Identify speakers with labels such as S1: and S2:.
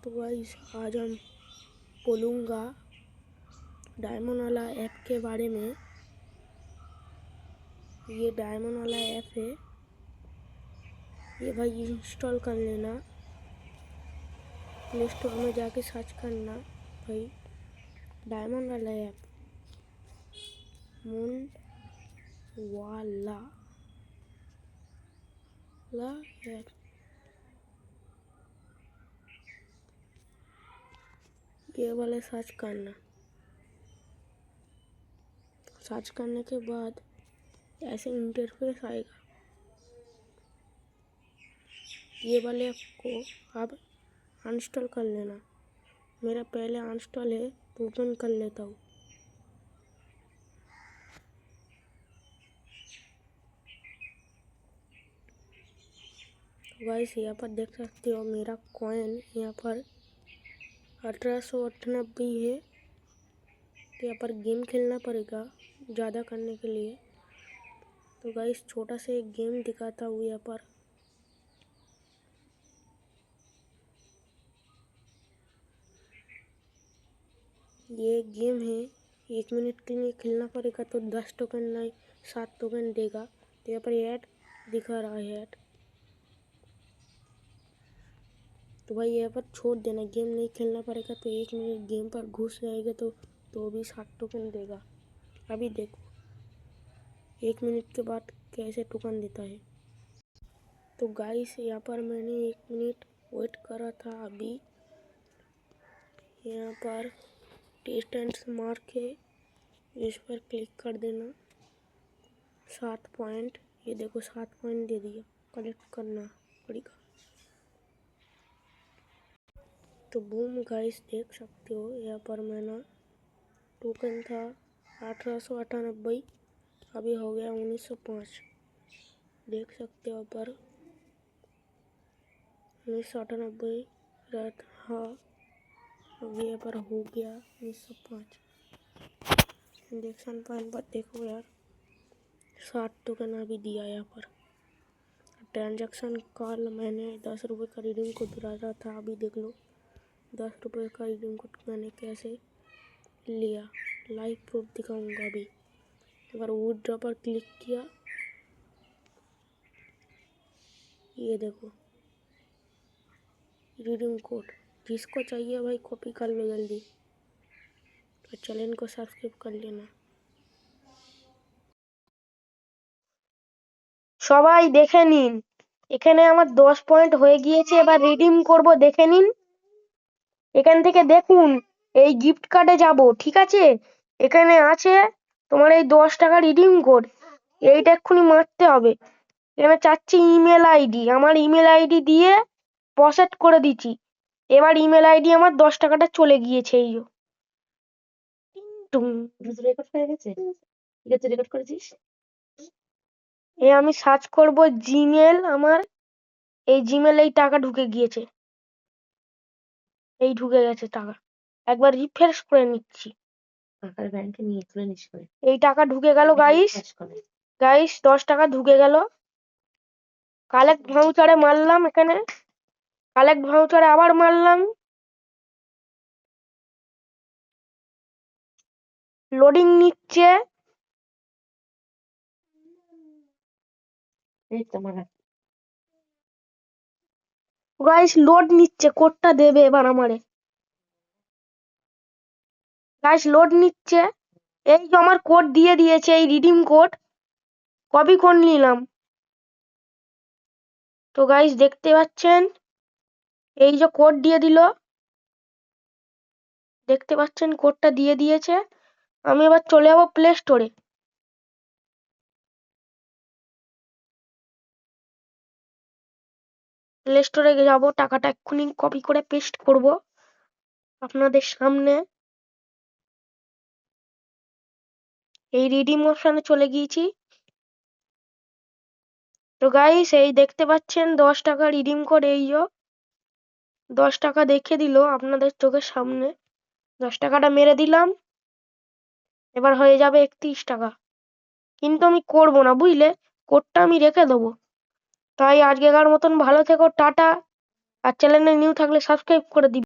S1: तो गाइस आज हम बोलूँगा डायमंड वाला ऐप के बारे में। ये डायमंड वाला ऐप है, ये भाई इंस्टॉल कर लेना। प्ले स्टोर में जाके सर्च करना भाई डायमंड वाला ऐप, मून वाला ऐप। ये वाला सर्च करना। सर्च करने के बाद ऐसे इंटरफेस आएगा। ये वाले ऐप को आप अनइंस्टॉल कर लेना। मेरा पहले अनइंस्टॉल है तो ओपन कर लेता हूँ। गाइस यहाँ पर देख सकते हो मेरा कॉइन यहाँ पर 1898 है। तो यहाँ पर गेम खेलना पड़ेगा ज़्यादा करने के लिए। तो गाइस छोटा सा एक गेम दिखाता हूँ यहाँ पर। ये गेम है, 1 मिनट के लिए खेलना पड़ेगा। तो 10 टोकन नहीं 7 टोकन देगा। तो यहाँ पर ऐड दिखा रहा है ऐड, तो भाई यहाँ पर छोड़ देना। गेम नहीं खेलना पड़ेगा। तो 1 मिनट गेम पर घुस जाएगा तो भी 7 टोकन देगा। अभी देखो 1 मिनट के बाद कैसे टोकन देता है। तो गाइस यहाँ पर मैंने 1 मिनट वेट करा था। अभी यहाँ पर टेस्ट एंड मार्क है, इस पर क्लिक कर देना। 7 पॉइंट, ये देखो 7 पॉइंट दे दिया। कलेक्ट करना पड़ेगा। तो बूम गाइस देख सकते हो यहाँ पर मैंने टोकन था 1898, अभी हो गया 1905। देख सकते हो पर 1998 रात। हाँ अभी यहाँ पर हो गया 1905। इंजेक्शन पॉइंट पर देखो यार 7 टोकन अभी दिया यहाँ पर। ट्रांजैक्शन कॉल मैंने 10 रुपये का रिडीम कोड डाला था। अभी देख लो 10 रुपये का रिडीम कोड मैंने कैसे लिया, लाइव प्रूफ दिखाऊंगा। अभी अगर विथड्रॉ पर क्लिक किया, ये देखो रिडीम कोड। जिसको चाहिए भाई कॉपी कर लो जल्दी। तो चैनल को सब्सक्राइब कर लेना। সবাই দেখে নিন, এখানে আমার 10 পয়েন্ট হয়ে গিয়েছে। এবার রিডিম করব, দেখে নিন। এখান থেকে দেখুন এই গিফট কার্ডে যাব, ঠিক আছে? এখানে আছে তোমার এই 10 টাকা রিডিম কোড, এইটা এক্ষুনি মারতে হবে। এখানে চাচ্ছি ইমেল আইডি, আমার ইমেল আইডি দিয়ে প্রসেস করে দিচ্ছি। এবার ইমেল আইডি আমার 10 টাকাটা চলে গিয়েছে। এই রেকর্ড হয়ে গেছে, ঠিক আছে? রেকর্ড করেছিস? আমি সার্চ করব জিমেল, আমার এই জিমেল এই টাকা ঢুকে গিয়েছে। এই ঢুকে গেছে টাকা। একবার রিফ্রেশ করে নিচ্ছি। টাকার ব্যাংকে নিয়ে তুলে নিস করে। এই টাকা ঢুকে গেল গাইস। 10 টাকা ঢুকে গেল। কালেক্ট ভাউচারে মারলাম, এখানে কালেক্ট ভাউচারে আবার মারলাম। লোডিং নিচ্ছে। এই তো মারা গাইস লোড নিচ্ছে, কোডটা দেবে এবার আমারে। গাইস লোড নিচ্ছে। এই যে আমার কোড দিয়ে দিয়েছে, এই রিডিম কোড কপি করে নিলাম। তো গাইস দেখতে পাচ্ছেন এই যে কোড দিয়ে দিল, দেখতে পাচ্ছেন কোডটা দিয়ে দিয়েছে। আমি এবার চলে যাব প্লে স্টোরে। প্লে স্টোরে যাব, টাকাটা এক্ষুনি কপি করে পেস্ট করব আপনাদের সামনে। এই রিডিম অপশনে চলে গিয়েছি। তো গাইস এই দেখতে পাচ্ছেন 10 টাকা রিডিম কোড, এই যে 10 টাকা দেখে দিল আপনাদের চোখের সামনে। 10 টাকাটা মেরে দিলাম। এবার হয়ে যাবে 31 টাকা। কিন্তু আমি করব না, বুঝলে? কোডটা আমি রেখে দেবো। তাই আজকেকার মতন ভালো থেকো, টাটা। আর চ্যানেলে নিউ থাকলে সাবস্ক্রাইব করে দিবে।